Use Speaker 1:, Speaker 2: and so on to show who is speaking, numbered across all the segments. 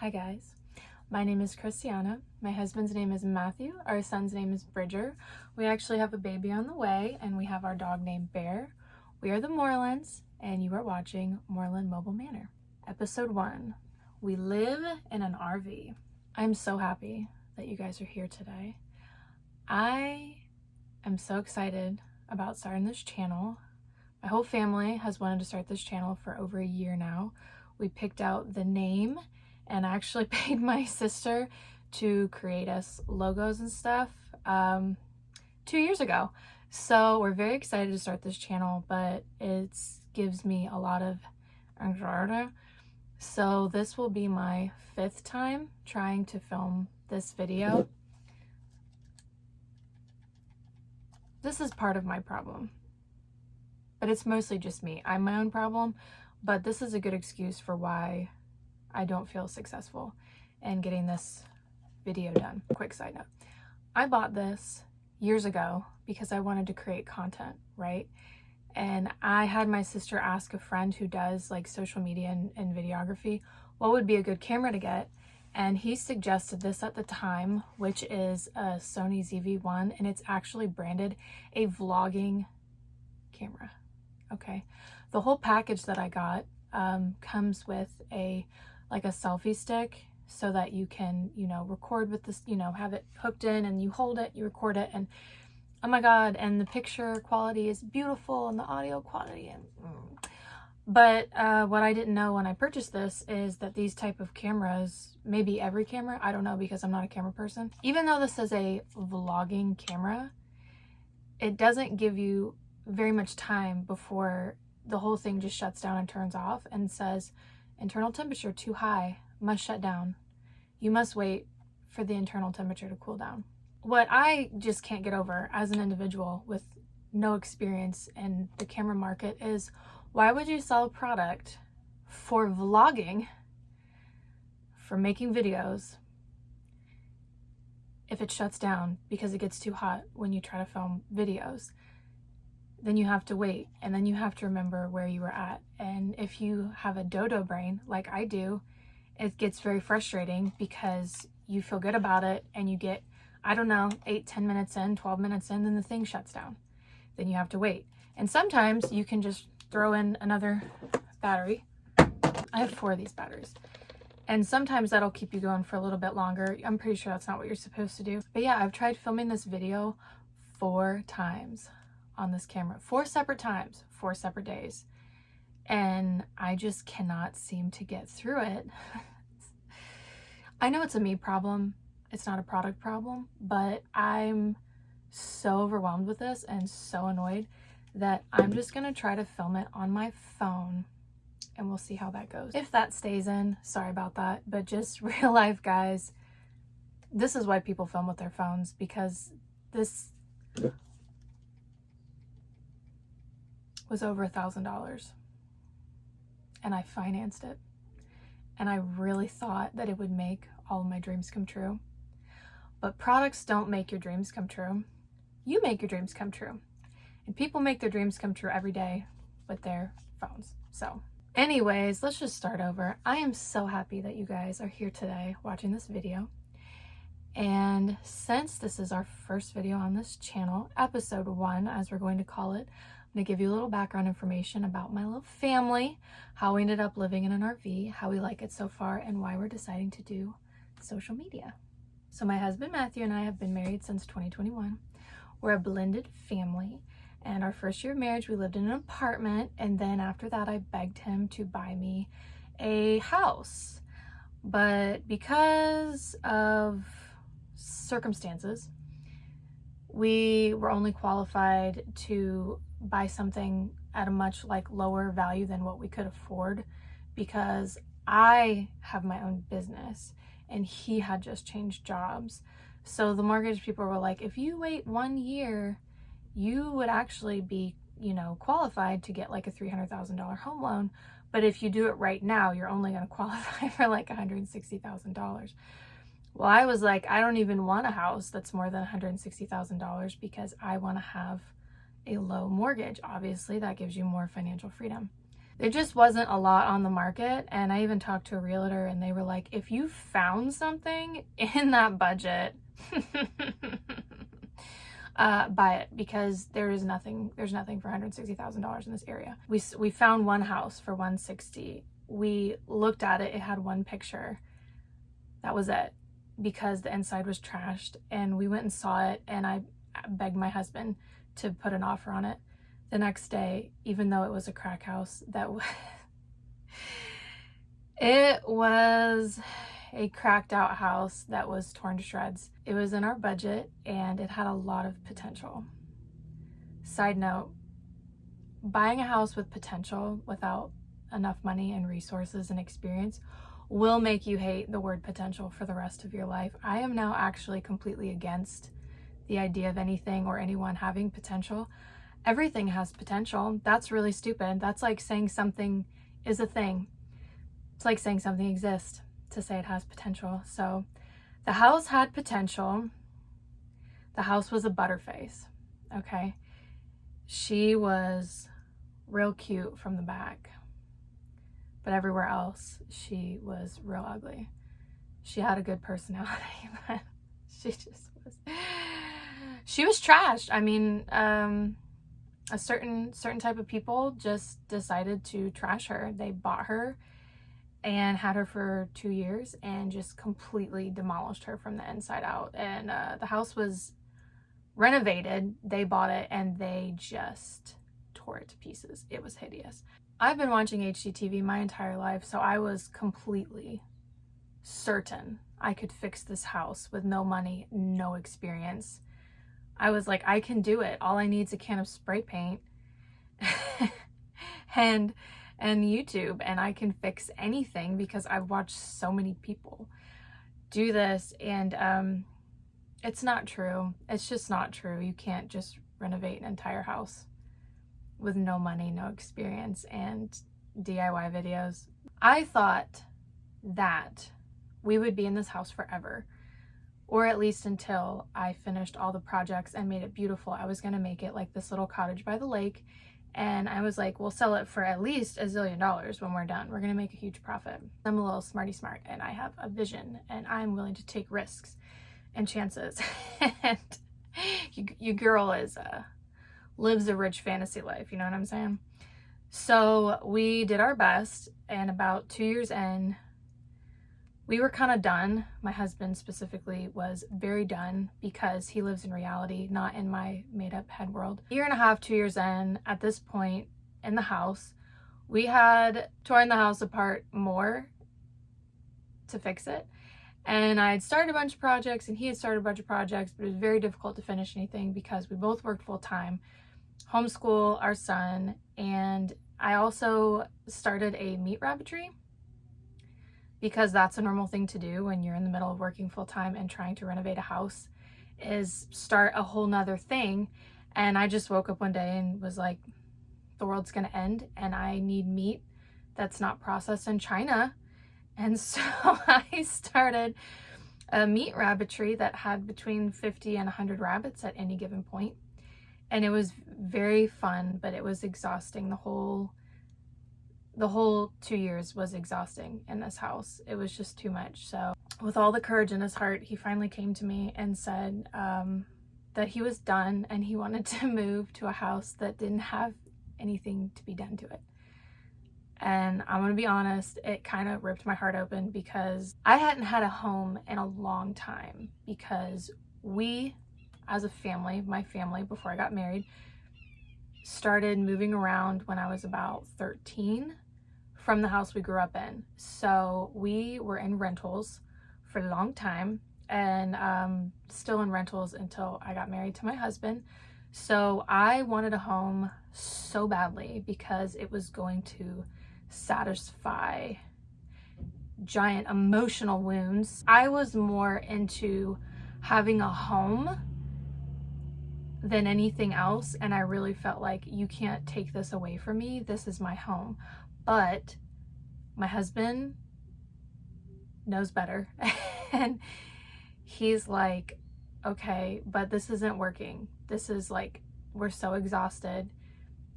Speaker 1: Hi guys, my name is Christiana. My husband's name is Matthew. Our son's name is Bridger. We actually have a baby on the way and we have our dog named Bear. We are the Morlans and you are watching Morlan Mobile Manor. Episode 1. We live in an RV. I'm so happy that you guys are here today. I am so excited about starting this channel. My whole family has wanted to start this channel for over a year now. We picked out the name and I actually paid my sister to create us logos and stuff 2 years ago. So we're very excited to start this channel, but it gives me a lot of anxiety. So this will be my 5th time trying to film this video. This is part of my problem, but it's mostly just me. I'm my own problem, but this is a good excuse for why I don't feel successful in getting this video done. Quick side note. I bought this years ago because I wanted to create content, right? And I had my sister ask a friend who does like social media and videography, what would be a good camera to get? And he suggested this at the time, which is a Sony ZV-1, and it's actually branded a vlogging camera. Okay. The whole package that I got comes with a selfie stick so that you can, record with this, have it hooked in and you hold it, you record it, and oh my God, and the picture quality is beautiful and the audio quality. But what I didn't know when I purchased this is that these type of cameras, maybe every camera, I don't know because I'm not a camera person. Even though this is a vlogging camera, it doesn't give you very much time before the whole thing just shuts down and turns off and says, internal temperature too high, must shut down. You must wait for the internal temperature to cool down. What I just can't get over as an individual with no experience in the camera market is, why would you sell a product for vlogging, for making videos, if it shuts down because it gets too hot when you try to film videos? Then you have to wait, and then you have to remember where you were at. And if you have a dodo brain like I do, it gets very frustrating because you feel good about it and you get, I don't know, 8-10 minutes in, 12 minutes in, then the thing shuts down. Then you have to wait. And sometimes you can just throw in another battery. I have 4 of these batteries. And sometimes that'll keep you going for a little bit longer. I'm pretty sure that's not what you're supposed to do. But yeah, I've tried filming this video 4 times on this camera. 4 separate times, 4 separate days. And I just cannot seem to get through it. I know it's a me problem. It's not a product problem, but I'm so overwhelmed with this and so annoyed that I'm just gonna try to film it on my phone and we'll see how that goes. If that stays in, sorry about that, but just real life, guys, this is why people film with their phones, because this was over $1,000 and I financed it, and I really thought that it would make all of my dreams come true. But products don't make your dreams come true. You make your dreams come true. And people make their dreams come true every day with their phones. So anyways, let's just start over. I am so happy that you guys are here today watching this video. And since this is our first video on this channel, episode 1, as we're going to call it, I'm going to give you a little background information about my little family, how we ended up living in an RV, how we like it so far, and why we're deciding to do social media. So my husband Matthew and I have been married since 2021. We're a blended family, and our first year of marriage we lived in an apartment, and then after that I begged him to buy me a house. But because of circumstances, we were only qualified to buy something at a much lower value than what we could afford, because I have my own business and he had just changed jobs. So the mortgage people were like, if you wait 1 year, you would actually be, qualified to get a $300,000 home loan. But if you do it right now, you're only going to qualify for $160,000. Well, I was like, I don't even want a house that's more than $160,000 because I want to have a low mortgage. Obviously, that gives you more financial freedom. There just wasn't a lot on the market. And I even talked to a realtor and they were like, if you found something in that budget, buy it, because there's nothing for $160,000 in this area. We found one house for $160,000. We looked at it. It had one picture. That was it, because the inside was trashed. And we went and saw it, and I begged my husband to put an offer on it. The next day, even though it was a crack house, it was a cracked out house that was torn to shreds. It was in our budget and it had a lot of potential. Side note, buying a house with potential without enough money and resources and experience will make you hate the word potential for the rest of your life. I am now actually completely against the idea of anything or anyone having potential. Everything has potential. That's really stupid. That's like saying something is a thing. It's like saying something exists to say it has potential. So the house had potential. The house was a butterface. Okay. She was real cute from the back, but everywhere else she was real ugly. She had a good personality, but she was trashed. I mean, a certain type of people just decided to trash her. They bought her and had her for 2 years and just completely demolished her from the inside out. And the house was renovated. They bought it and they just tore it to pieces. It was hideous. I've been watching HGTV my entire life, so I was completely certain I could fix this house with no money, no experience. I was like, I can do it. All I need is a can of spray paint and YouTube, and I can fix anything, because I've watched so many people do this. And it's not true. It's just not true. You can't just renovate an entire house with no money, no experience, and DIY videos. I thought that we would be in this house forever, or at least until I finished all the projects and made it beautiful. I was going to make it like this little cottage by the lake, and I was like, we'll sell it for at least $1 zillion when we're done. We're going to make a huge profit. I'm a little smarty smart, and I have a vision, and I'm willing to take risks and chances. And your girl lives a rich fantasy life, you know what I'm saying? So we did our best, and about 2 years in, we were kind of done. My husband specifically was very done, because he lives in reality, not in my made-up head world. 1.5 years, 2 years in, at this point in the house, we had torn the house apart more to fix it. And I had started a bunch of projects and he had started a bunch of projects, but it was very difficult to finish anything because we both worked full time, homeschool our son, and I also started a meat rabbitry, because that's a normal thing to do when you're in the middle of working full time and trying to renovate a house, is start a whole nother thing. And I just woke up one day and was like, the world's gonna end and I need meat that's not processed in China. And so I started a meat rabbitry that had between 50 and 100 rabbits at any given point. And it was very fun, but it was exhausting. The whole 2 years was exhausting in this house. It was just too much. So with all the courage in his heart, he finally came to me and said that he was done and he wanted to move to a house that didn't have anything to be done to it. And I'm gonna be honest, it kind of ripped my heart open, because I hadn't had a home in a long time, because we, as a family, my family before I got married, started moving around when I was about 13 from the house we grew up in. So we were in rentals for a long time, and still in rentals until I got married to my husband. So I wanted a home so badly, because it was going to satisfy giant emotional wounds. I was more into having a home than anything else, and I really felt like, you can't take this away from me. This is my home. But my husband knows better and he's like, okay, but this isn't working. This is like, we're so exhausted.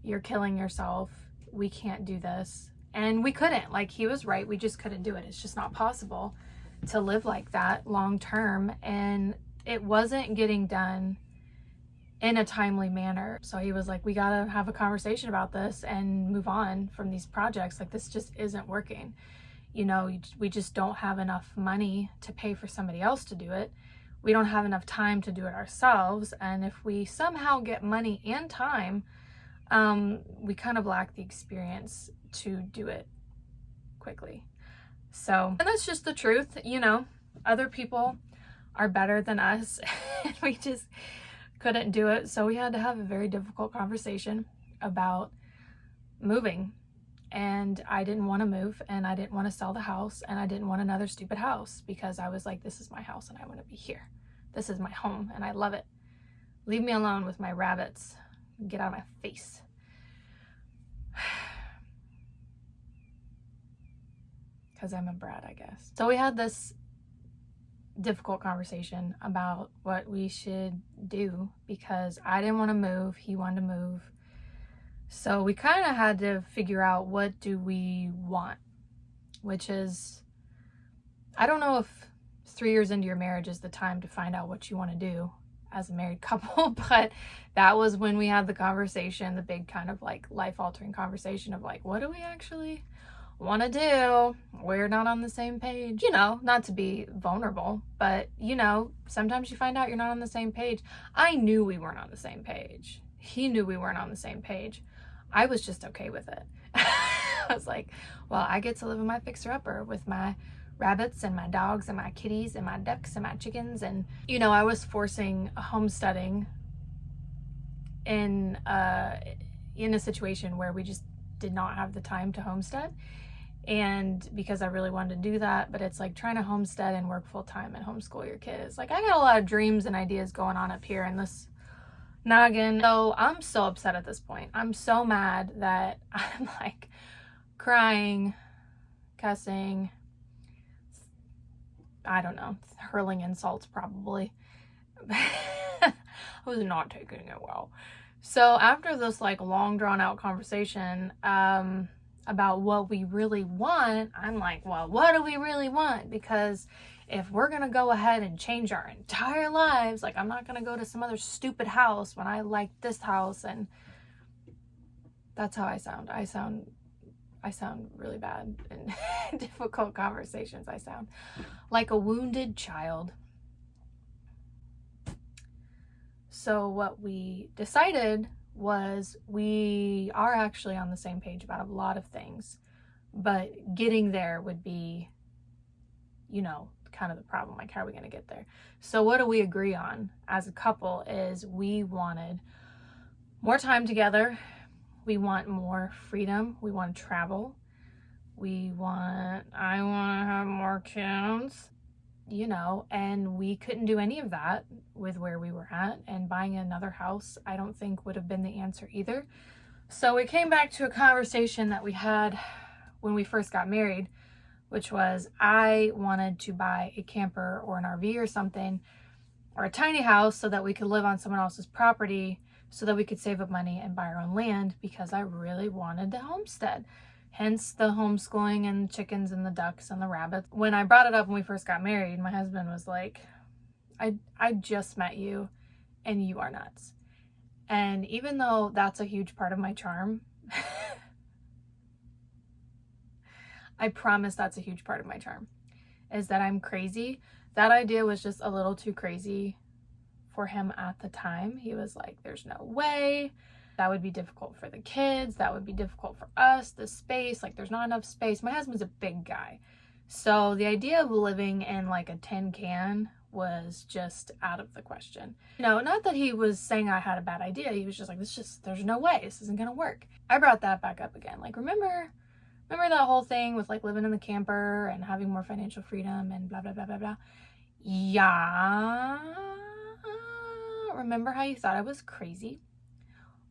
Speaker 1: You're killing yourself. we can't do this. And we couldn't. Like, he was right. We just couldn't do it. It's just not possible to live like that long term. And it wasn't getting done in a timely manner. So he was like, we gotta have a conversation about this and move on from these projects. Like, this just isn't working. You know, we just don't have enough money to pay for somebody else to do it. We don't have enough time to do it ourselves. And if we somehow get money and time, we kind of lack the experience to do it quickly. So, and that's just the truth. You know, other people are better than us. And we just couldn't do it. So we had to have a very difficult conversation about moving. And I didn't want to move, and I didn't want to sell the house, and I didn't want another stupid house, because I was like, this is my house and I want to be here. This is my home and I love it. Leave me alone with my rabbits. Get out of my face. Because I'm a brat, I guess. So we had this difficult conversation about what we should do, because I didn't want to move. He wanted to move. So we kind of had to figure out, what do we want? Which is, I don't know if 3 years into your marriage is the time to find out what you want to do as a married couple, but that was when we had the conversation, the big kind of like life-altering conversation of like, what do we actually want to do? We're not on the same page. You know, not to be vulnerable, but you know, sometimes you find out you're not on the same page. I knew we weren't on the same page. He knew we weren't on the same page. I was just okay with it. I was like, well, I get to live in my fixer-upper with my rabbits and my dogs and my kitties and my ducks and my chickens. And, you know, I was forcing homesteading in a situation where we just did not have the time to homestead. And because I really wanted to do that, but it's like trying to homestead and work full time and homeschool your kids. Like, I got a lot of dreams and ideas going on up here in this noggin. So I'm so upset at this point. I'm so mad that I'm like crying, cussing, I don't know, hurling insults probably. I was not taking it well. So after this like long drawn out conversation about what we really want, I'm like, well, what do we really want? Because if we're gonna go ahead and change our entire lives, like, I'm not gonna go to some other stupid house when I like this house. And that's how I sound. I sound really bad in difficult conversations. I sound like a wounded child. So what we decided was, we are actually on the same page about a lot of things, but getting there would be, you know, kind of the problem. Like, how are we going to get there? So what do we agree on as a couple is, we wanted more time together. We want more freedom. We want to travel. I want to have more kids, you know, and we couldn't do any of that with where we were at. And buying another house, I don't think would have been the answer either. So we came back to a conversation that we had when we first got married, which was, I wanted to buy a camper or an RV or something, or a tiny house, so that we could live on someone else's property, so that we could save up money and buy our own land, because I really wanted to homestead. Hence the homeschooling and chickens and the ducks and the rabbits. When I brought it up when we first got married, my husband was like, I just met you and you are nuts. And even though that's a huge part of my charm, I promise that's a huge part of my charm, is that I'm crazy. That idea was just a little too crazy for him at the time. He was like, there's no way. That would be difficult for the kids. That would be difficult for us. The space, like, there's not enough space. My husband's a big guy. So the idea of living in like a tin can was just out of the question. You know, not that he was saying I had a bad idea. He was just like, there's no way. This isn't going to work. I brought that back up again. Like, remember that whole thing with like living in the camper and having more financial freedom and blah, blah, blah, blah, blah. Yeah. Remember how you thought I was crazy?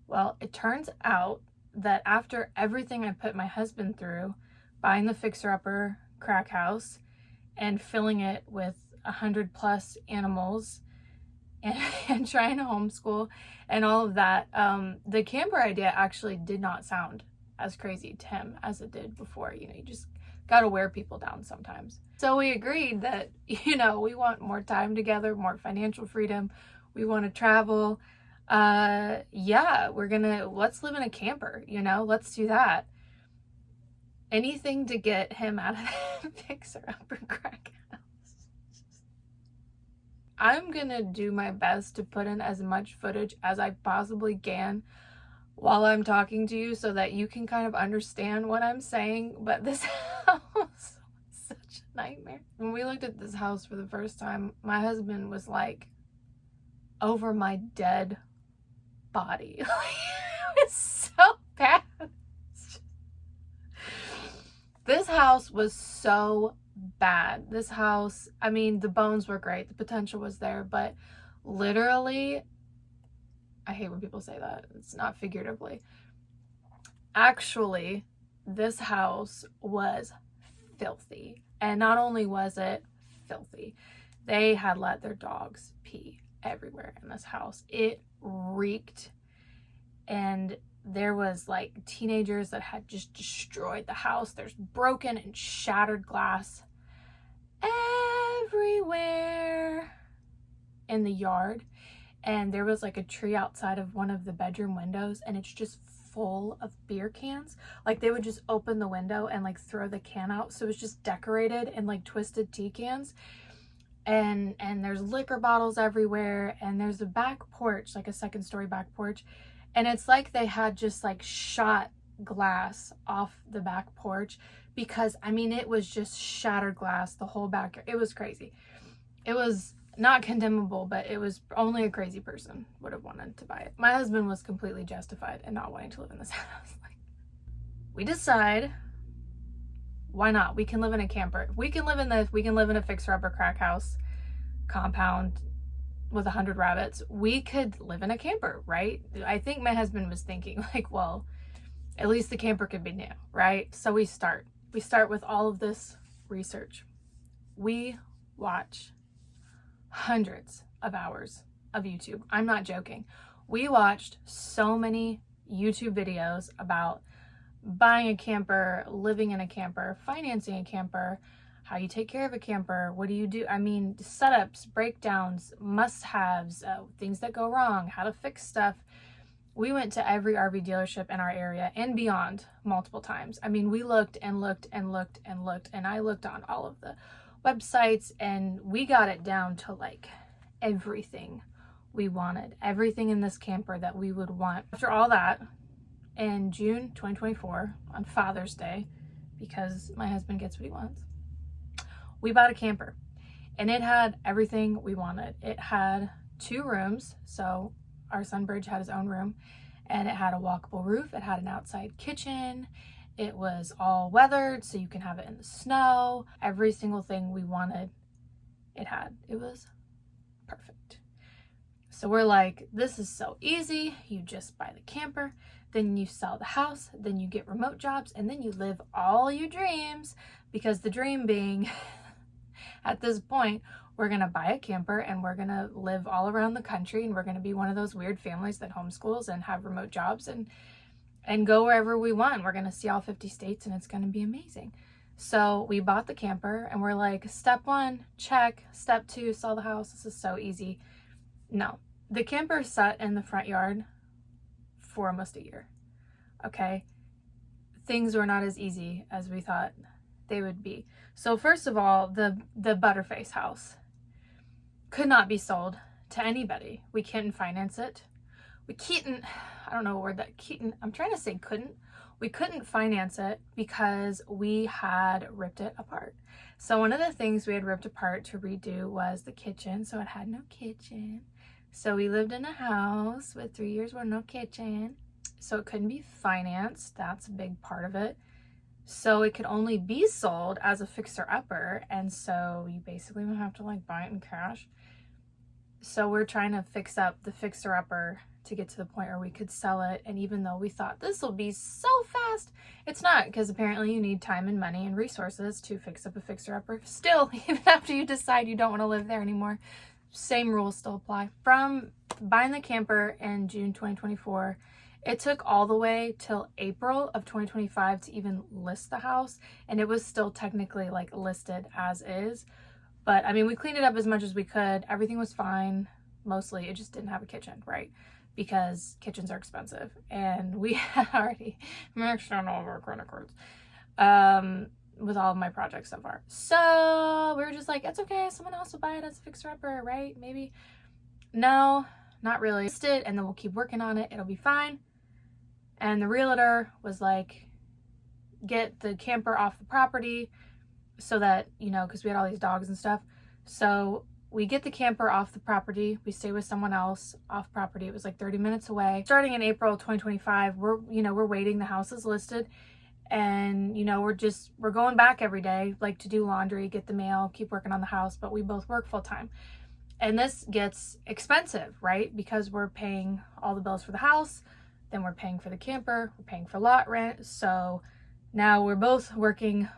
Speaker 1: Well, it turns out that after everything I put my husband through, buying the fixer-upper crack house and filling it with 100+ animals and trying to homeschool and all of that, the camper idea actually did not sound as crazy to him as it did before. You know, you just gotta wear people down sometimes. So we agreed that, you know, we want more time together, more financial freedom. We want to travel. Yeah, let's live in a camper, you know, let's do that. Anything to get him out of that fixer-upper crack house. I'm gonna do my best to put in as much footage as I possibly can while I'm talking to you so that you can kind of understand what I'm saying, but this house was such a nightmare. When we looked at this house for the first time, my husband was like, over my dead body. It was so bad. This house was so bad. This house, I mean, the bones were great. The potential was there, but literally, I hate when people say that. It's not figuratively. Actually, this house was filthy. And not only was it filthy, they had let their dogs pee everywhere in this house. It reeked, and there was like teenagers that had just destroyed the house. There's broken and shattered glass everywhere in the yard. And there was like a tree outside of one of the bedroom windows, and it's just full of beer cans. Like they would just open the window and like throw the can out. So it was just decorated in like twisted tea cans. And there's liquor bottles everywhere, and there's a back porch, like a second story back porch. And it's like they had just like shot glass off the back porch, because I mean, it was just shattered glass, the whole backyard. It was crazy. It was not condemnable, but it was only a crazy person would have wanted to buy it. My husband was completely justified in not wanting to live in this house. Like, we decide, why not? We can live in a camper. We can live in a fixer-upper crack house compound with 100 rabbits. We could live in a camper, right? I think my husband was thinking like, well, at least the camper could be new, right? So we start with all of this research. We watch hundreds of hours of YouTube. I'm not joking. We watched so many YouTube videos about buying a camper, living in a camper, financing a camper, how you take care of a camper, what do you do? I mean, setups, breakdowns, must-haves, things that go wrong, how to fix stuff. We went to every RV dealership in our area and beyond multiple times. I mean, we looked and looked and looked and looked, and I looked on all of the websites, and we got it down to like everything we wanted, everything in this camper that we would want. After all that, in June 2024, on Father's Day, because my husband gets what he wants, we bought a camper, and it had everything we wanted. It had 2 rooms, so our son Bridge had his own room, and it had a walkable roof. It had an outside kitchen. It was all weathered, so you can have it in the snow. Every single thing we wanted, it had. It was perfect. So we're like, this is so easy. You just buy the camper, then you sell the house, then you get remote jobs, and then you live all your dreams, because the dream being, at this point, we're going to buy a camper and we're going to live all around the country, and we're going to be one of those weird families that homeschools and have remote jobs and go wherever we want. We're going to see all 50 states, and it's going to be amazing. So we bought the camper, and we're like, step 1, check. Step 2, sell the house. This is so easy. No, the camper sat in the front yard for almost a year. Okay. Things were not as easy as we thought they would be. So first of all, the Butterface house could not be sold to anybody. We couldn't finance it. We couldn't, I don't know what word that, couldn't, I'm trying to say couldn't. We couldn't finance it because we had ripped it apart. So one of the things we had ripped apart to redo was the kitchen. So it had no kitchen. So we lived in a house with 3 years with no kitchen. So it couldn't be financed. That's a big part of it. So it could only be sold as a fixer-upper. And so you basically would have to like buy it in cash. So we're trying to fix up the fixer-upper to get to the point where we could sell it. And even though we thought this will be so fast, it's not, because apparently you need time and money and resources to fix up a fixer-upper. Still, even after you decide you don't want to live there anymore, same rules still apply. From buying the camper in June 2024, It took all the way till April of 2025 to even list the house, and it was still technically like listed as is. But I mean, we cleaned it up as much as we could. Everything was fine. Mostly, it just didn't have a kitchen, right? Because kitchens are expensive, and we had already maxed out all of our credit cards with all of my projects so far. So we were just like, it's okay, someone else will buy it as a fixer-upper, right? Maybe. No, not really. List it, and then we'll keep working on it. It'll be fine. And the realtor was like, get the camper off the property so that, you know, because we had all these dogs and stuff. So we get the camper off the property. We stay with someone else off property. It was like 30 minutes away. Starting in April 2025, we're waiting. The house is listed. And, you know, we're going back every day, like to do laundry, get the mail, keep working on the house. But we both work full time. And this gets expensive, right? Because we're paying all the bills for the house. Then we're paying for the camper. We're paying for lot rent. So now we're both working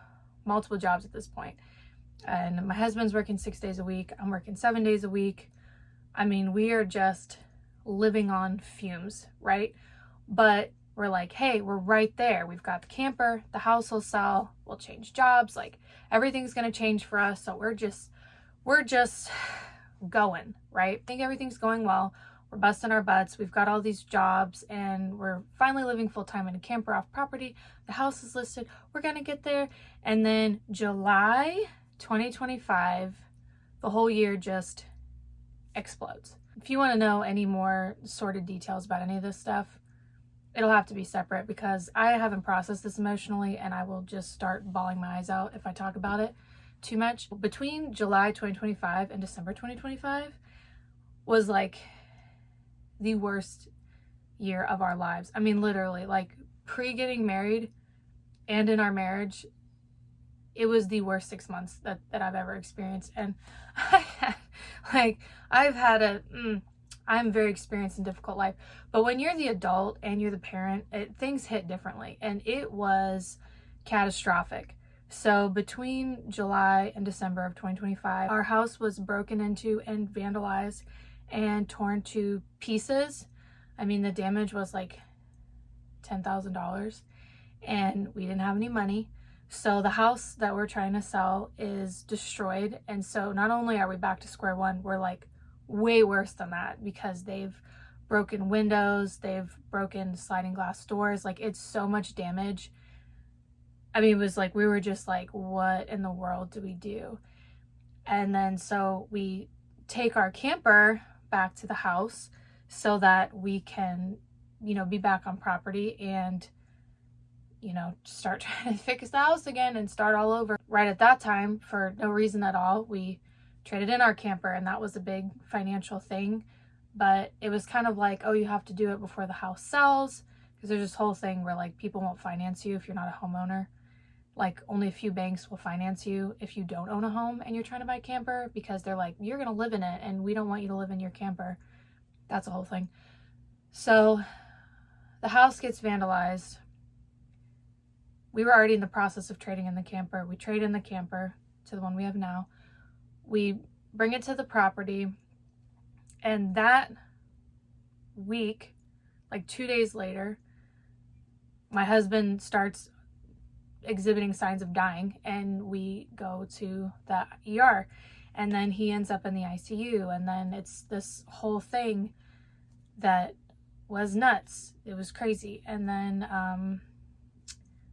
Speaker 1: multiple jobs at this point. And my husband's working 6 days a week. I'm working 7 days a week. I mean, we are just living on fumes, right? But we're like, hey, we're right there. We've got the camper, the house will sell, we'll change jobs. Like everything's going to change for us. So we're just going, right? I think everything's going well. We're busting our butts. We've got all these jobs and we're finally living full time in a camper off property. The house is listed. We're going to get there. And then July 2025, the whole year just explodes. If you want to know any more sordid details about any of this stuff, it'll have to be separate because I haven't processed this emotionally and I will just start bawling my eyes out if I talk about it too much. Between July 2025 and December 2025 was like the worst year of our lives. I mean, literally, like pre-getting married and in our marriage, it was the worst 6 months that I've ever experienced. And I'm very experienced in difficult life. But when you're the adult and you're the parent, things hit differently. And it was catastrophic. So between July and December of 2025, our house was broken into and vandalized and torn to pieces. I mean, the damage was like $10,000 and we didn't have any money. So the house that we're trying to sell is destroyed. And so not only are we back to square one, we're like way worse than that because they've broken windows, they've broken sliding glass doors. Like it's so much damage. I mean, it was like, we were just like, what in the world do we do? And then so we take our camper back to the house so that we can, you know, be back on property and, you know, start trying to fix the house again and start all over. Right at that time, for no reason at all, we traded in our camper, and that was a big financial thing. But it was kind of like, oh, you have to do it before the house sells, because there's this whole thing where like people won't finance you if you're not a homeowner. Like only a few banks will finance you if you don't own a home and you're trying to buy a camper, because they're like, you're going to live in it and we don't want you to live in your camper. That's a whole thing. So the house gets vandalized. We were already in the process of trading in the camper. We trade in the camper to the one we have now. We bring it to the property, and that week, like 2 days later, my husband starts exhibiting signs of dying, and we go to the ER, and then he ends up in the ICU, and then it's this whole thing that was nuts. It was crazy. And then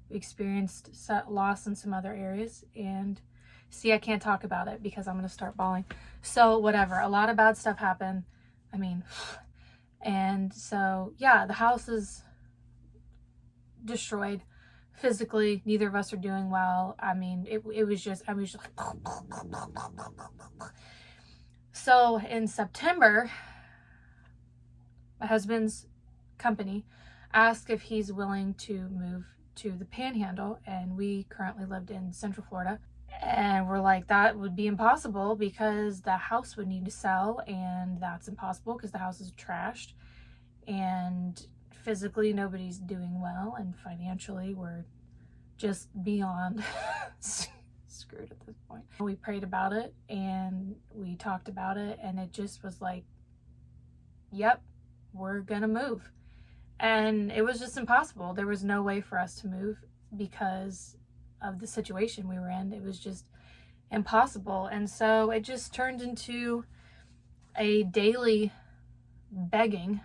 Speaker 1: we experienced loss in some other areas, and see, I can't talk about it because I'm going to start bawling. So whatever, a lot of bad stuff happened. I mean, and so yeah, the house is destroyed physically. Neither of us are doing well. I mean, it was just, I was just like, so in September, my husband's company asked if he's willing to move to the Panhandle, and we currently lived in Central Florida. And we're like, that would be impossible because the house would need to sell, and that's impossible because the house is trashed, and physically nobody's doing well, and financially we're just beyond screwed at this point. We prayed about it and we talked about it, and it just was like, yep, we're gonna move. And it was just impossible. There was no way for us to move because of the situation we were in. It was just impossible. And so it just turned into a daily begging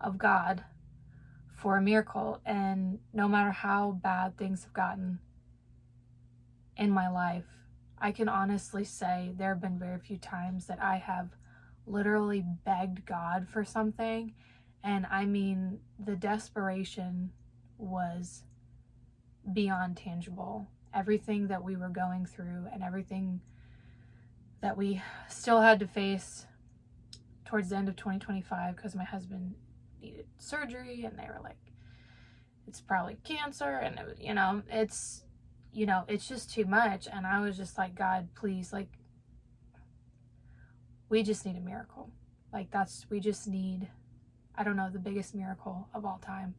Speaker 1: of God for a miracle. And no matter how bad things have gotten in my life, I can honestly say there have been very few times that I have literally begged God for something. And I mean, the desperation was beyond tangible. Everything that we were going through and everything that we still had to face towards the end of 2025, because my husband needed surgery and they were like, it's probably cancer, and it was, it's just too much. And I was just like, God, please, like, we just need a miracle. Like, we just need, I don't know, the biggest miracle of all time.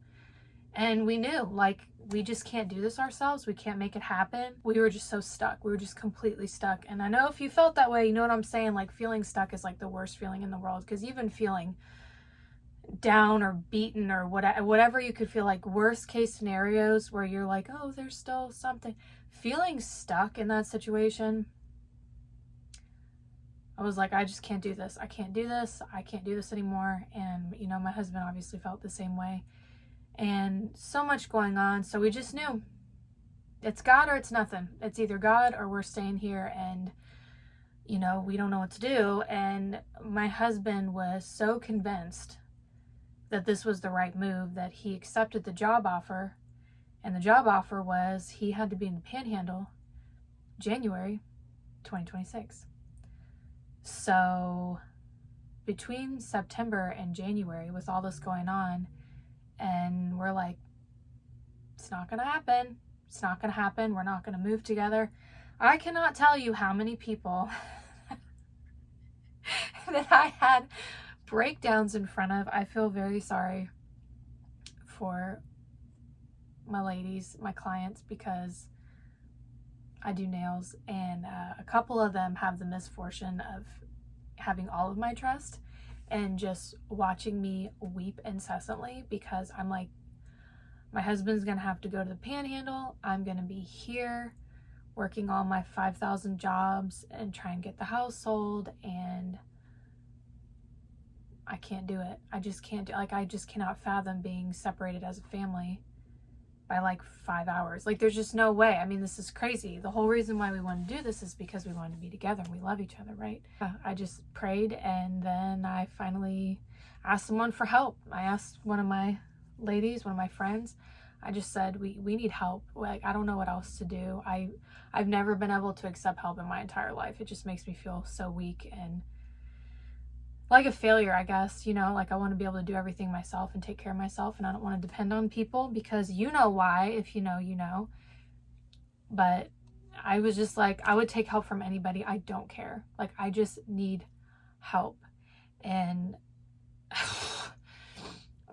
Speaker 1: And we knew, like, we just can't do this ourselves. We can't make it happen. We were just so stuck. We were just completely stuck. And I know if you felt that way, you know what I'm saying? Like, feeling stuck is like the worst feeling in the world, because even feeling down or beaten or whatever you could feel, like worst case scenarios where you're like, oh, there's still something. Feeling stuck in that situation, I was like, I just can't do this. I can't do this. I can't do this anymore. And, my husband obviously felt the same way. And so much going on. So we just knew it's God or it's nothing. It's either God or we're staying here, and, we don't know what to do. And my husband was so convinced that this was the right move that he accepted the job offer. And the job offer was he had to be in the Panhandle January 2026. So between September and January, with all this going on, and we're like, it's not going to happen. It's not going to happen. We're not going to move together. I cannot tell you how many people that I had breakdowns in front of. I feel very sorry for my ladies, my clients, because I do nails, and a couple of them have the misfortune of having all of my trust and just watching me weep incessantly, because I'm like, my husband's gonna have to go to the Panhandle. I'm gonna be here working all my 5,000 jobs and try and get the house sold, and I can't do it. I just can't do, like, I just cannot fathom being separated as a family by like 5 hours. Like, there's just no way. I mean, this is crazy. The whole reason why we want to do this is because we want to be together and we love each other, right? I just prayed, and then I finally asked someone for help. I asked one of my ladies, one of my friends. I just said, we need help. Like, I don't know what else to do. I've never been able to accept help in my entire life. It just makes me feel so weak and like a failure, I guess. Like, I want to be able to do everything myself and take care of myself, and I don't want to depend on people, because you know why. If you know, you know. But I was just like, I would take help from anybody. I don't care. Like, I just need help. And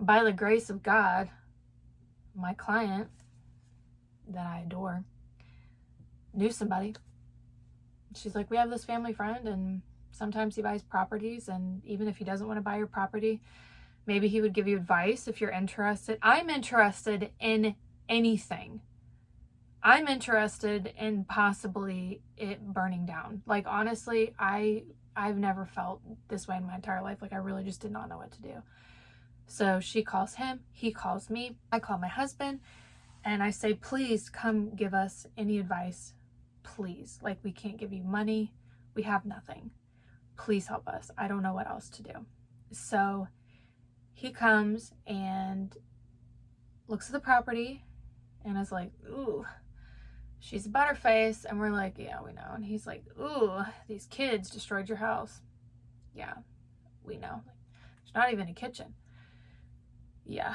Speaker 1: by the grace of God, my client that I adore knew somebody. She's like, we have this family friend, and sometimes he buys properties, and even if he doesn't want to buy your property, maybe he would give you advice if you're interested. I'm interested in anything. I'm interested in possibly it burning down. Like, honestly, I've never felt this way in my entire life. Like, I really just did not know what to do. So she calls him, he calls me, I call my husband, and I say, please come give us any advice. Please. Like, we can't give you money. We have nothing. Please help us. I don't know what else to do. So he comes and looks at the property and is like, ooh, she's a butterface. And we're like, yeah, we know. And he's like, ooh, these kids destroyed your house. Yeah, we know. There's not even a kitchen. Yeah,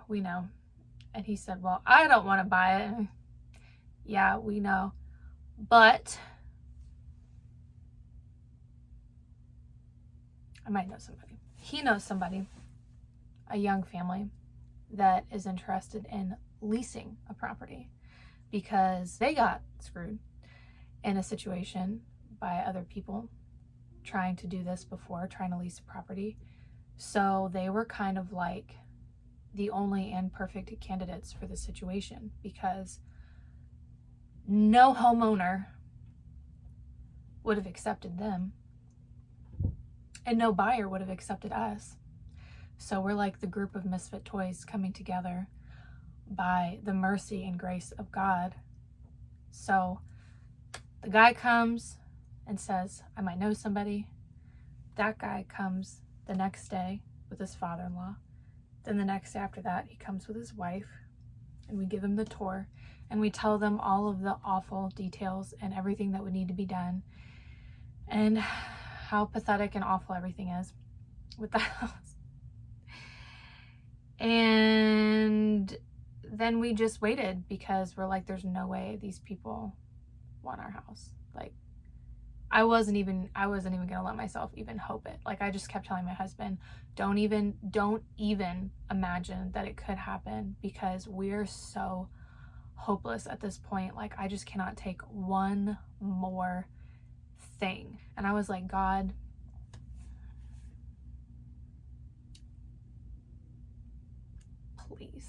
Speaker 1: we know. And he said, well, I don't want to buy it. Yeah, we know. But I might know somebody. He knows somebody, a young family, that is interested in leasing a property, because they got screwed in a situation by other people trying to do this before, trying to lease a property. So they were kind of like the only and perfect candidates for the situation, because no homeowner would have accepted them and no buyer would have accepted us. So we're like the group of misfit toys coming together by the mercy and grace of God. So the guy comes and says, I might know somebody. That guy comes the next day with his father-in-law. Then the next day after that, he comes with his wife, and we give him the tour, and we tell them all of the awful details and everything that would need to be done, and how pathetic and awful everything is with the house. And then we just waited, because we're like, there's no way these people want our house. Like, I wasn't even gonna let myself even hope it. Like, I just kept telling my husband, don't even imagine that it could happen, because we're so hopeless at this point. Like, I just cannot take one more thing. And I was like, God, please.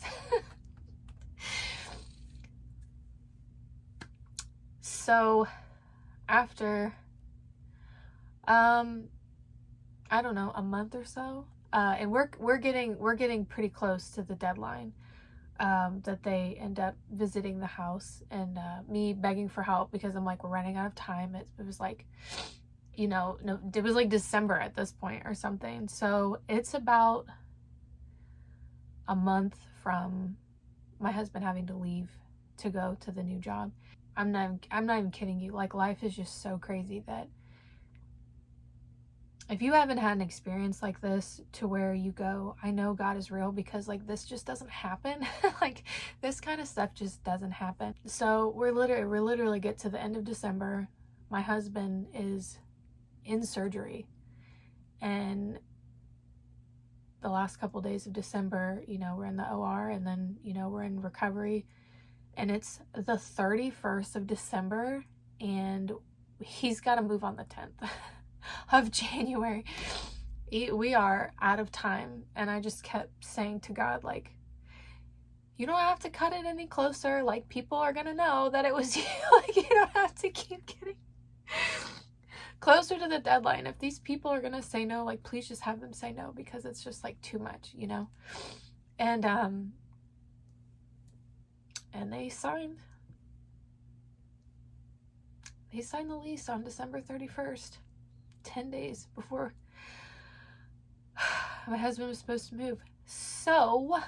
Speaker 1: So after I don't know, a month or so, and we're getting pretty close to the deadline, that they end up visiting the house, and me begging for help, because I'm like, we're running out of time. It was like, no, it was like December at this point or something. So it's about a month from my husband having to leave to go to the new job. I'm not even kidding you. Like, life is just so crazy that if you haven't had an experience like this, to where you go, I know God is real, because like, this just doesn't happen. Like, this kind of stuff just doesn't happen. So we're literally get to the end of December. My husband is in surgery, and the last couple days of December, we're in the OR, and then, we're in recovery, and it's the 31st of December, and he's got to move on the 10th of January. We are out of time. And I just kept saying to God, like, you don't have to cut it any closer. Like, people are gonna know that it was you. Like, you don't have to keep getting closer to the deadline. If these people are gonna say no, like, please just have them say no, because it's just like too much, And they signed the lease on December 31st, 10 days before my husband was supposed to move. So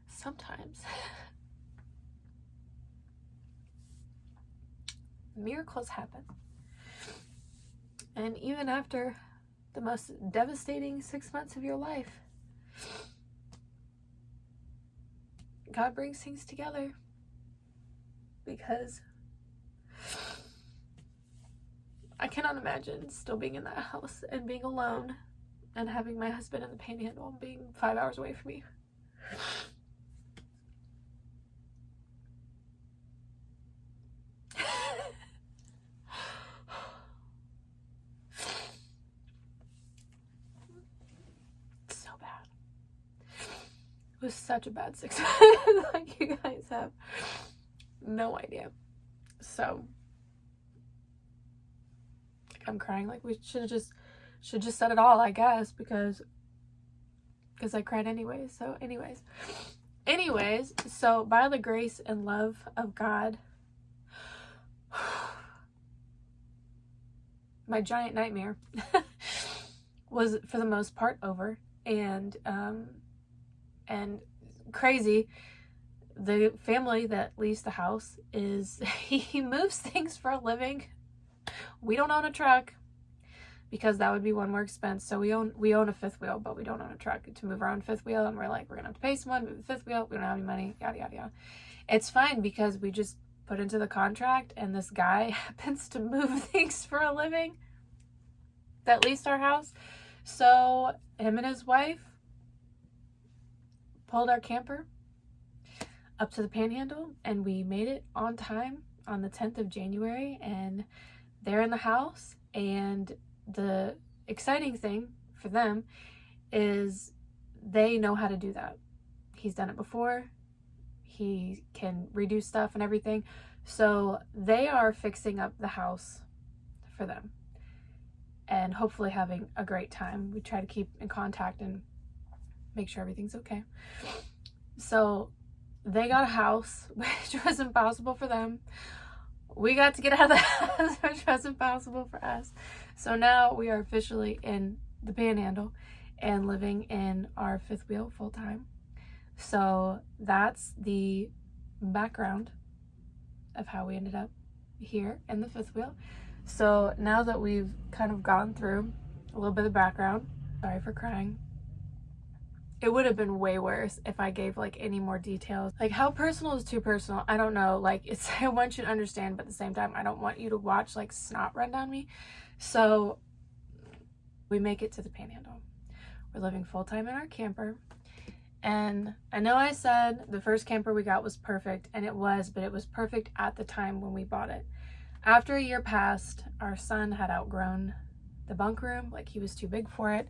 Speaker 1: sometimes miracles happen. And even after the most devastating 6 months of your life, God brings things together, because I cannot imagine still being in that house and being alone and having my husband in the Panhandle being 5 hours away from me. So bad. It was such a bad 6 months. Like, you guys have no idea. So I'm crying. Like, we should just said it all, I guess, because I cried anyways. So anyways, so by the grace and love of God, my giant nightmare was for the most part over. And crazy, the family that leased the house he moves things for a living. We don't own a truck, because that would be one more expense. So we own a fifth wheel, but we don't own a truck to move our own fifth wheel. And we're like, we're gonna have to pay someone to move the fifth wheel. We don't have any money, yada yada yada. It's fine, because we just put into the contract, and this guy happens to move things for a living that leased our house. So him and his wife pulled our camper up to the Panhandle, and we made it on time on the 10th of January, and they're in the house, and the exciting thing for them is they know how to do that. He's done it before. He can redo stuff and everything. So they are fixing up the house for them and hopefully having a great time. We try to keep in contact and make sure everything's okay. So they got a house, which was impossible for them. We got to get out of the house, which was impossible for us. So now we are officially in the Panhandle and living in our fifth wheel full time. So that's the background of how we ended up here in the fifth wheel. So now that we've kind of gone through a little bit of background, sorry for crying. It would have been way worse if I gave like any more details. Like, how personal is too personal? I don't know. Like, it's, I want you to understand, but at the same time, I don't want you to watch like snot run down me. So we make it to the Panhandle. We're living full time in our camper. And I know I said the first camper we got was perfect, and it was, but it was perfect at the time when we bought it. After a year passed, our son had outgrown the bunk room, like he was too big for it.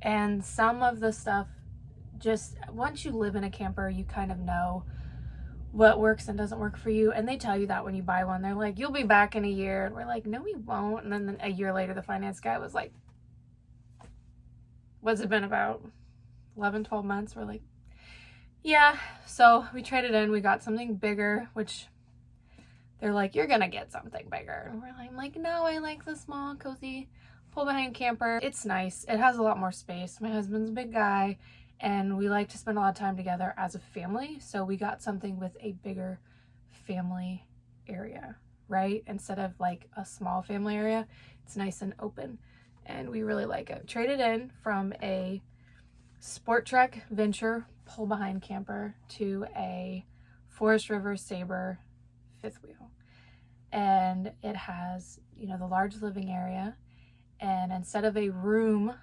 Speaker 1: And some of the stuff, just once you live in a camper, you kind of know what works and doesn't work for you. And they tell you that when you buy one. They're like, you'll be back in a year. And we're like, no, we won't. And then a year later, the finance guy was like, what's it been about? 11, 12 months. We're like, yeah. So we traded in. We got something bigger, which they're like, you're gonna get something bigger. And I'm like, no, I like the small, cozy, pull behind camper. It's nice. It has a lot more space. My husband's a big guy, and we like to spend a lot of time together as a family. So we got something with a bigger family area, right? Instead of like a small family area, it's nice and open, and we really like it. Traded in from a Sport Trek Venture pull behind camper to a Forrest River Saber fifth wheel. And it has, you know, the large living area, and instead of a room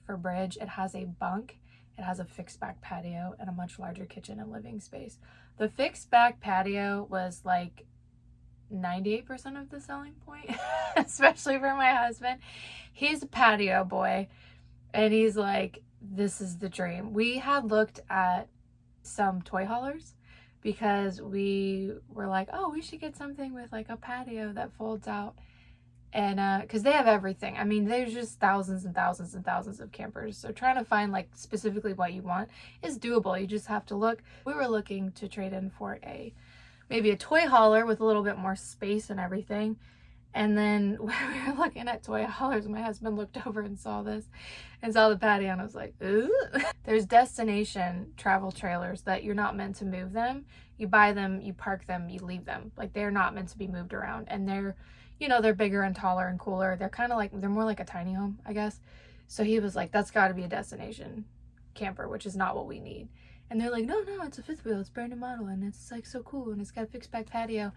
Speaker 1: for bridge, it has a bunk. It has a fixed back patio and a much larger kitchen and living space. The fixed back patio was like 98% of the selling point, especially for my husband. He's a patio boy, and he's like, this is the dream. We had looked at some toy haulers because we were like, oh, we should get something with like a patio that folds out. And because they have everything. I mean, there's just thousands and thousands and thousands of campers. So trying to find like specifically what you want is doable. You just have to look. We were looking to trade in for maybe a toy hauler with a little bit more space and everything. And then when we were looking at toy haulers, my husband looked over and saw this and saw the patio, and I was like, ooh. There's destination travel trailers that you're not meant to move them. You buy them, you park them, you leave them. Like, they're not meant to be moved around. And they're, you know, they're bigger and taller and cooler. They're kind of like, they're more like a tiny home, I guess. So he was like, that's got to be a destination camper, which is not what we need. And they're like, no, it's a fifth wheel. It's brand new model, and it's like so cool, and it's got a fixed back patio.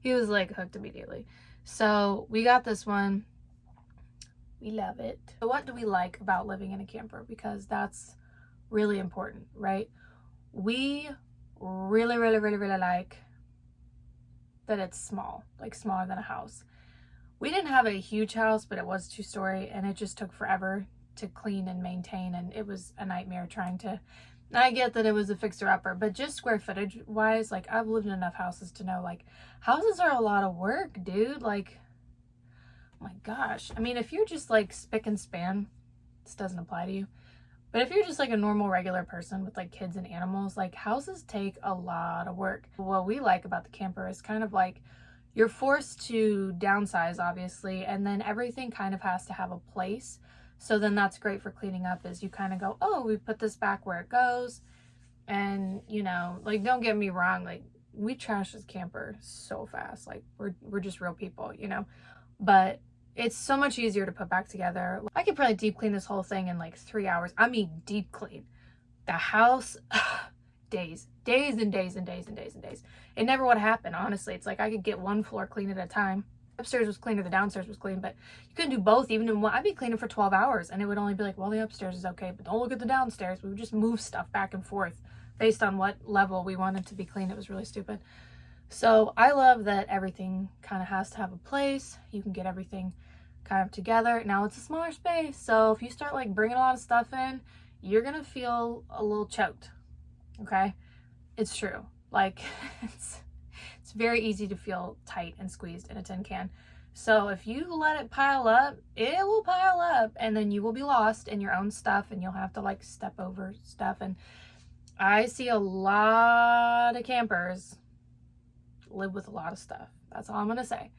Speaker 1: He was like hooked immediately. So we got this one. We love it. So what do we like about living in a camper? Because that's really important, right? We really like that it's small, like smaller than a house. We didn't have a huge house, but it was 2-story, and it just took forever to clean and maintain, and it was a nightmare trying to. I get that it was a fixer-upper, but just square footage wise, like, I've lived in enough houses to know, like, houses are a lot of work, dude. Like, oh my gosh. I mean, if you're just like spick and span, this doesn't apply to you, but if you're just like a normal regular person with like kids and animals, like, houses take a lot of work. What we like about the camper is kind of like you're forced to downsize, obviously, and then everything kind of has to have a place. So then that's great for cleaning up, is you kind of go, oh, we put this back where it goes. And, you know, like, don't get me wrong, like, we trash this camper so fast. Like, we're just real people, you know, but it's so much easier to put back together. I could probably deep clean this whole thing in like 3 hours. I mean, deep clean. The house, days and days and days and days and days. It never would happen, honestly. It's like I could get one floor clean at a time. Upstairs was cleaner, the downstairs was clean, but you couldn't do both even in one. I'd be cleaning for 12 hours, and it would only be like, well, the upstairs is okay, but don't look at the downstairs. We would just move stuff back and forth based on what level we wanted to be clean. It was really stupid. So I love that everything kind of has to have a place. You can get everything kind of together. Now it's a smaller space, so if you start like bringing a lot of stuff in, you're gonna feel a little choked, okay? It's true. Like, it's very easy to feel tight and squeezed in a tin can. So if you let it pile up, it will pile up, and then you will be lost in your own stuff, and you'll have to like step over stuff. And I see a lot of campers live with a lot of stuff. That's all I'm gonna say.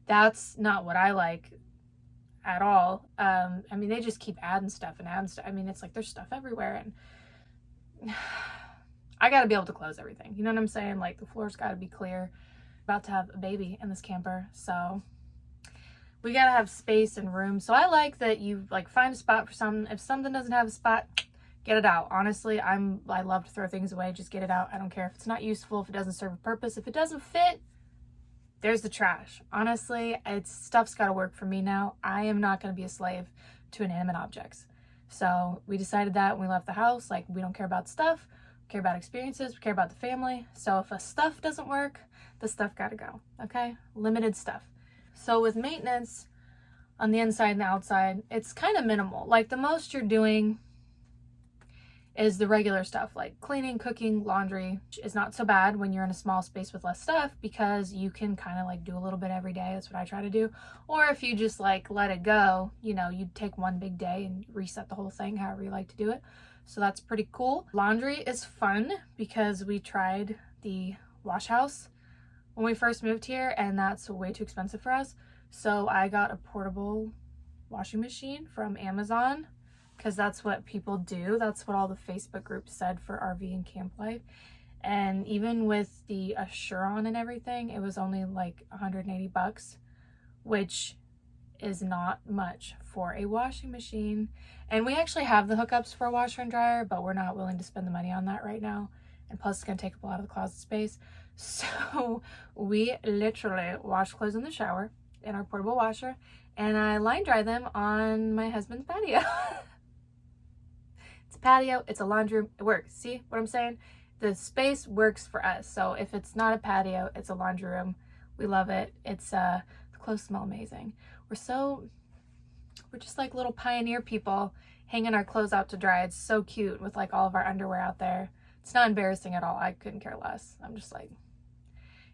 Speaker 1: That's not what I like at all. I mean, they just keep adding stuff and adding stuff. I mean, it's like there's stuff everywhere, and I gotta be able to close everything. You know what I'm saying? Like, the floor's gotta be clear. About to have a baby in this camper, so we gotta have space and room. So I like that you like find a spot for something. If something doesn't have a spot, get it out. Honestly, I love to throw things away. Just get it out. I don't care if it's not useful, if it doesn't serve a purpose, if it doesn't fit, there's the trash. Honestly, stuff's got to work for me now. I am not going to be a slave to inanimate objects. So we decided that when we left the house, like, we don't care about stuff, we care about experiences, we care about the family. So if a stuff doesn't work, the stuff got to go. Okay, limited stuff. So with maintenance on the inside and the outside, it's kind of minimal. Like, the most you're doing is the regular stuff like cleaning, cooking, laundry, which is not so bad when you're in a small space with less stuff, because you can kind of like do a little bit every day. That's what I try to do. Or if you just like let it go, you know, you take one big day and reset the whole thing, however you like to do it. So that's pretty cool. Laundry is fun because we tried the wash house when we first moved here, and that's way too expensive for us. So I got a portable washing machine from Amazon, because that's what people do. That's what all the Facebook groups said for RV and camp life. And even with the Assuron and everything, it was only like 180 bucks, which is not much for a washing machine. And we actually have the hookups for a washer and dryer, but we're not willing to spend the money on that right now. And plus, it's gonna take up a lot of the closet space. So we literally wash clothes in the shower in our portable washer, and I line dry them on my husband's patio. It's a patio, it's a laundry room, it works. See what I'm saying? The space works for us. So if it's not a patio, it's a laundry room. We love it. It's the clothes smell amazing. We're just like little pioneer people hanging our clothes out to dry. It's so cute with like all of our underwear out there. It's not embarrassing at all. I couldn't care less. I'm just like,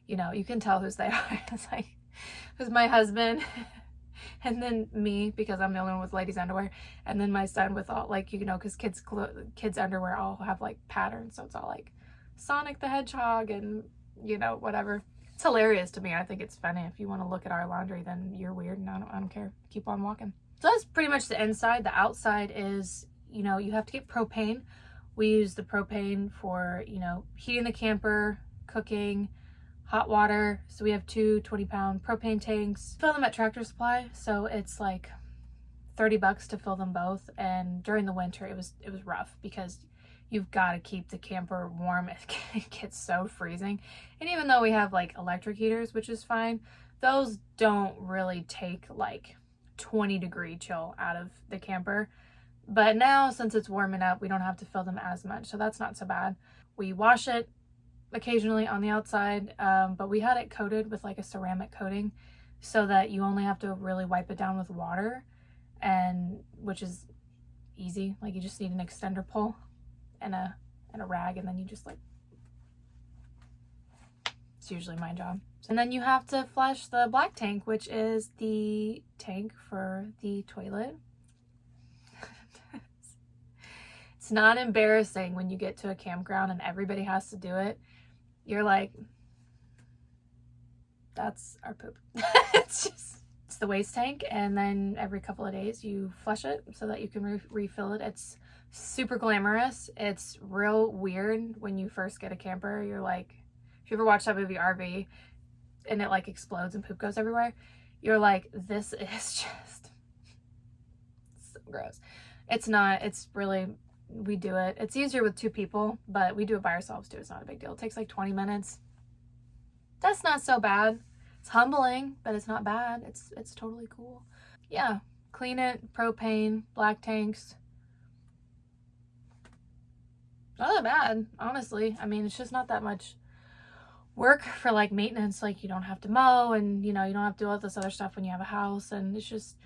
Speaker 1: you know, you can tell whose they are. It's like, who's my husband, and then me, because I'm the only one with ladies underwear, and then my son with all, like, you know, because kids underwear all have like patterns, so it's all like Sonic the Hedgehog and, you know, whatever. It's hilarious to me. I think it's funny. If you want to look at our laundry, then you're weird, and I don't care. Keep on walking. So that's pretty much the inside. The outside is, you know, you have to get propane. We use the propane for, you know, heating the camper, cooking, hot water. So we have two 20-pound propane tanks. Fill them at Tractor Supply, so it's like 30 bucks to fill them both. And during the winter, it was rough, because you've got to keep the camper warm. It gets so freezing. And even though we have like electric heaters, which is fine, those don't really take like 20-degree chill out of the camper. But now, since it's warming up, we don't have to fill them as much, so that's not so bad. We wash it occasionally on the outside, but we had it coated with like a ceramic coating, so that you only have to really wipe it down with water, and which is easy. Like, you just need an extender pole and a rag, and then you just like, it's usually my job. And then you have to flush the black tank, which is the tank for the toilet. It's not embarrassing when you get to a campground and everybody has to do it. You're like, that's our poop. It's the waste tank, and then every couple of days you flush it so that you can refill it. It's super glamorous. It's real weird when you first get a camper. You're like, if you ever watch that movie RV and it like explodes and poop goes everywhere, you're like, this is just so gross. It's not. It's really, we do it. It's easier with two people, but we do it by ourselves too. It's not a big deal. It takes like 20 minutes. That's not so bad. It's humbling, but it's not bad. It's totally cool. Yeah, clean it, propane, black tanks. Not that bad, honestly. I mean, it's just not that much work for like maintenance. Like you don't have to mow, and you don't have to do all this other stuff when you have a house, and it's just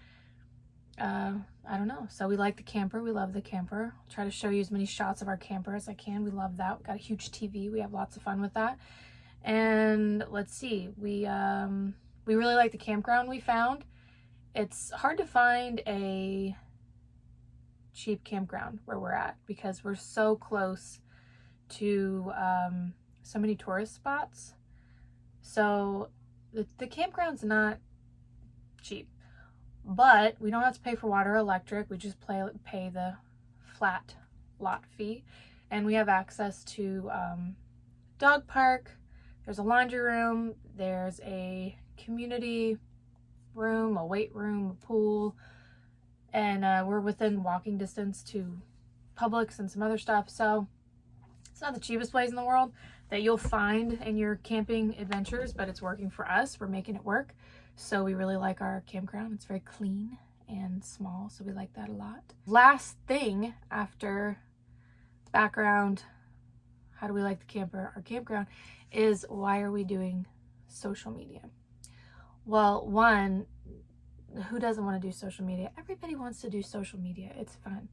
Speaker 1: I don't know. So we like the camper. We love the camper. I'll try to show you as many shots of our camper as I can. We love that. We got a huge TV. We have lots of fun with that. And let's see, we really like the campground we found. It's hard to find a cheap campground where we're at because we're so close to so many tourist spots. So the campground's not cheap, but we don't have to pay for water or electric. We just pay the flat lot fee, and we have access to dog park. There's a laundry room, there's a community room, a weight room, a pool, and we're within walking distance to Publix and some other stuff. So it's not the cheapest place in the world that you'll find in your camping adventures, but it's working for us. We're making it work. So we really like our campground. It's very clean and small, so we like that a lot. Last thing after background, how do we like the camper, our campground, is why are we doing social media? Well, one, who doesn't want to do social media? Everybody wants to do social media. It's fun.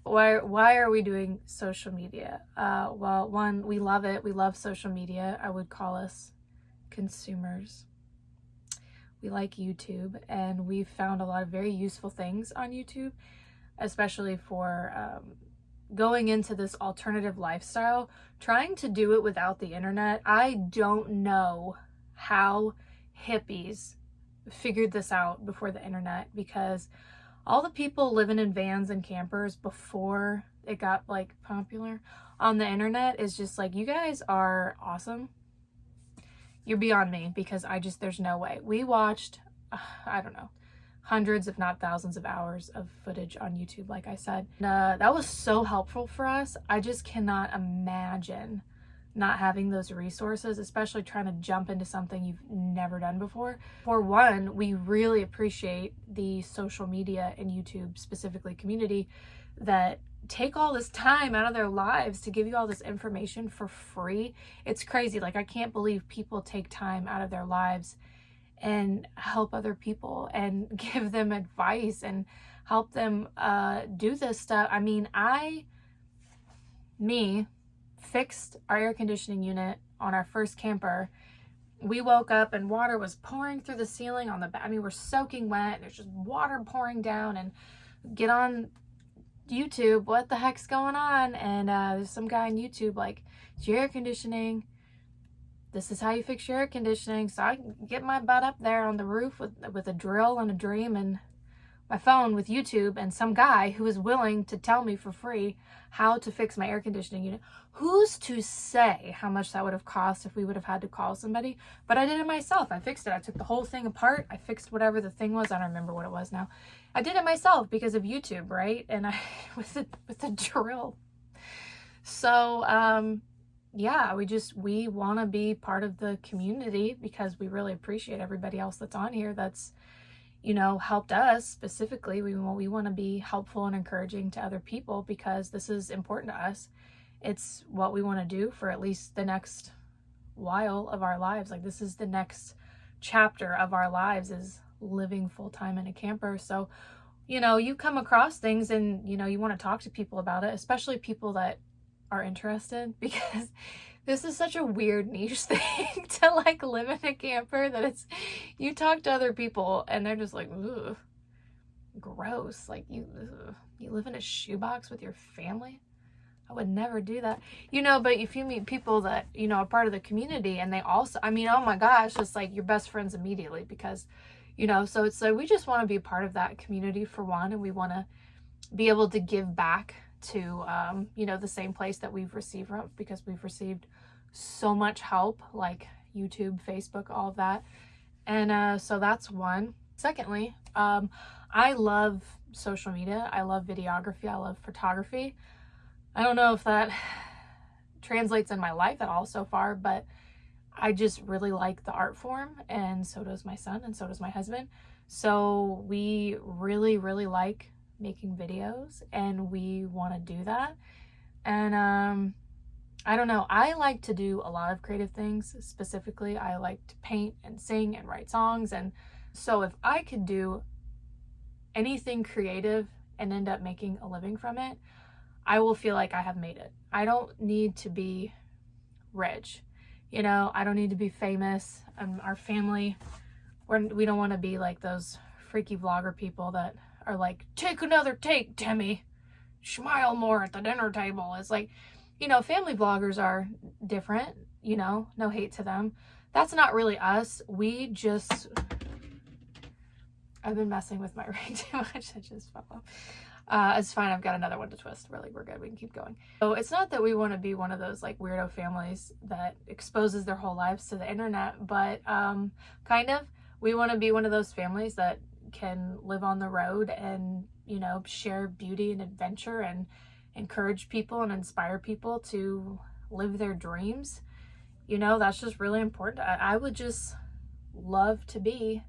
Speaker 1: Why are we doing social media? Well, one, we love it. We love social media. I would call us consumers. We like YouTube, and we've found a lot of very useful things on YouTube, especially for going into this alternative lifestyle, trying to do it without the internet. I don't know how hippies figured this out before the internet, because all the people living in vans and campers before it got like popular on the internet is just like, you guys are awesome. You're beyond me, because there's no way. We watched, I don't know, hundreds if not thousands of hours of footage on YouTube, like I said. That was so helpful for us. I just cannot imagine not having those resources, especially trying to jump into something you've never done before. For one, we really appreciate the social media and YouTube, specifically community, that take all this time out of their lives to give you all this information for free. It's crazy. Like, I can't believe people take time out of their lives and help other people and give them advice and help them do this stuff. I mean, me fixed our air conditioning unit on our first camper. We woke up and water was pouring through the ceiling on the back. I mean, we're soaking wet. There's just water pouring down, and get on YouTube, what the heck's going on? And there's some guy on YouTube like, it's your air conditioning. This is how you fix your air conditioning. So I get my butt up there on the roof with a drill and a dream and my phone with YouTube, and some guy who is willing to tell me for free how to fix my air conditioning unit. Who's to say how much that would have cost if we would have had to call somebody? But I did it myself. I fixed it. I took the whole thing apart. I fixed whatever the thing was. I don't remember what it was now. I did it myself because of YouTube, right? And I with a drill. So yeah, we want to be part of the community because we really appreciate everybody else that's on here that's, helped us specifically. We want to be helpful and encouraging to other people because this is important to us. It's what we want to do for at least the next while of our lives. Like, this is the next chapter of our lives, is living full-time in a camper. So, you come across things and, you want to talk to people about it, especially people that are interested, because this is such a weird niche thing to like live in a camper that you talk to other people and they're just like, ugh, gross. Like, you live in a shoebox with your family? I would never do that. But if you meet people that, are part of the community, and they also, oh my gosh, it's like your best friends immediately because, so it's like, we just want to be part of that community for one, and we want to be able to give back to, the same place that we've received from, because we've received so much help, like YouTube, Facebook, all of that. And so that's one. Secondly, I love social media. I love videography. I love photography. I don't know if that translates in my life at all so far, but I just really like the art form, and so does my son, and so does my husband. So we really, really like making videos, and we want to do that. And I don't know. I like to do a lot of creative things. Specifically, I like to paint and sing and write songs. And so if I could do anything creative and end up making a living from it, I will feel like I have made it. I don't need to be rich. You know, I don't need to be famous. Our family, we don't want to be like those freaky vlogger people that are like, take another take, Timmy. Smile more at the dinner table. It's like, you know, family vloggers are different, you know, no hate to them. That's not really us. I've been messing with my ring too much. I just fell off. It's fine. I've got another one to twist. Really, we're good. We can keep going. So it's not that we want to be one of those like weirdo families that exposes their whole lives to the internet, but kind of, we want to be one of those families that can live on the road and, you know, share beauty and adventure and encourage people and inspire people to live their dreams. You know, that's just really important. I would just love to be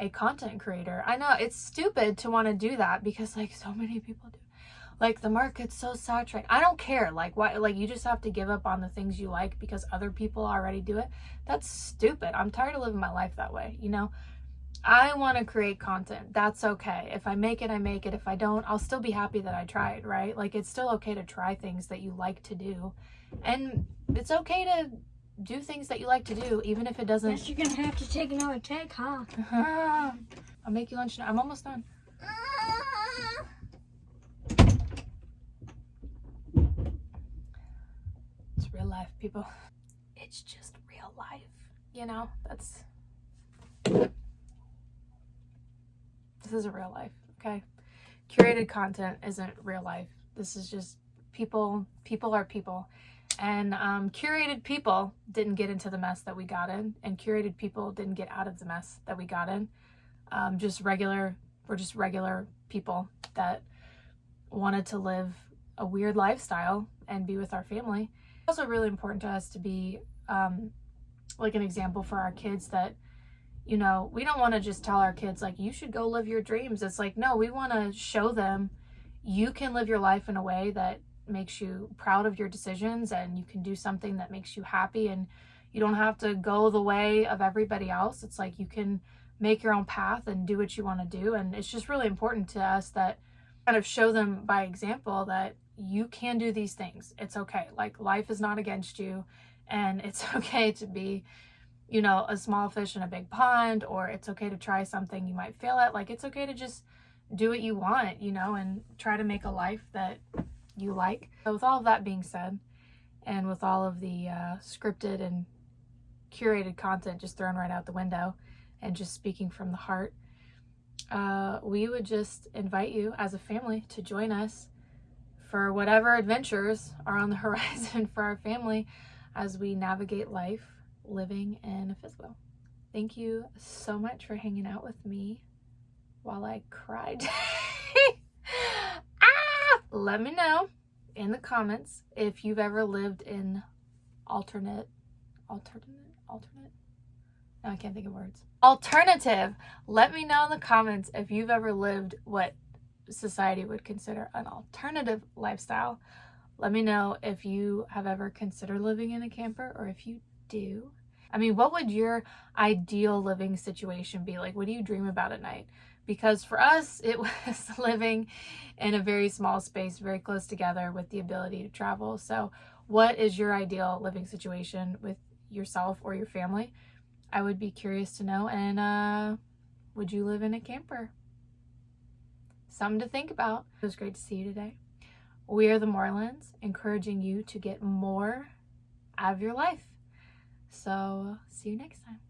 Speaker 1: a content creator. I know it's stupid to want to do that because like so many people do. Like the market's so saturated. I don't care. Like why, like you just have to give up on the things you like because other people already do it. That's stupid. I'm tired of living my life that way, you know? I want to create content. That's okay. If I make it, I make it. If I don't, I'll still be happy that I tried, right? Like it's still okay to try things that you like to do. And it's okay to do things that you like to do, even if it doesn't.
Speaker 2: Guess you're gonna have to take another take, huh?
Speaker 1: I'll make you lunch now. I'm almost done. It's real life, people. It's just real life. You know, this is a real life, okay? Curated content isn't real life. This is just people. People are people. And curated people didn't get into the mess that we got in, and curated people didn't get out of the mess that we got in. We're just regular people that wanted to live a weird lifestyle and be with our family. It's also really important to us to be like an example for our kids that, you know, we don't want to just tell our kids like, you should go live your dreams. It's like, no, we want to show them you can live your life in a way that makes you proud of your decisions, and you can do something that makes you happy, and you don't have to go the way of everybody else. It's like you can make your own path and do what you want to do. And it's just really important to us that kind of show them by example that you can do these things. It's okay. Like life is not against you, and it's okay to be, you know, a small fish in a big pond, or it's okay to try something you might fail at. Like it's okay to just do what you want, you know, and try to make a life that you like. So with all of that being said, and with all of the scripted and curated content just thrown right out the window and just speaking from the heart, we would just invite you as a family to join us for whatever adventures are on the horizon for our family as we navigate life living in a Fiswell. Thank you so much for hanging out with me while I cried. Let me know in the comments if you've ever lived in alternate, no, I can't think of words. Alternative. Let me know in the comments if you've ever lived what society would consider an alternative lifestyle. Let me know if you have ever considered living in a camper, or if you do. I mean, what would your ideal living situation be? Like, what do you dream about at night? Because for us, it was living in a very small space, very close together with the ability to travel. So what is your ideal living situation with yourself or your family? I would be curious to know. And would you live in a camper? Something to think about. It was great to see you today. We are the Morlans, encouraging you to get more out of your life. So see you next time.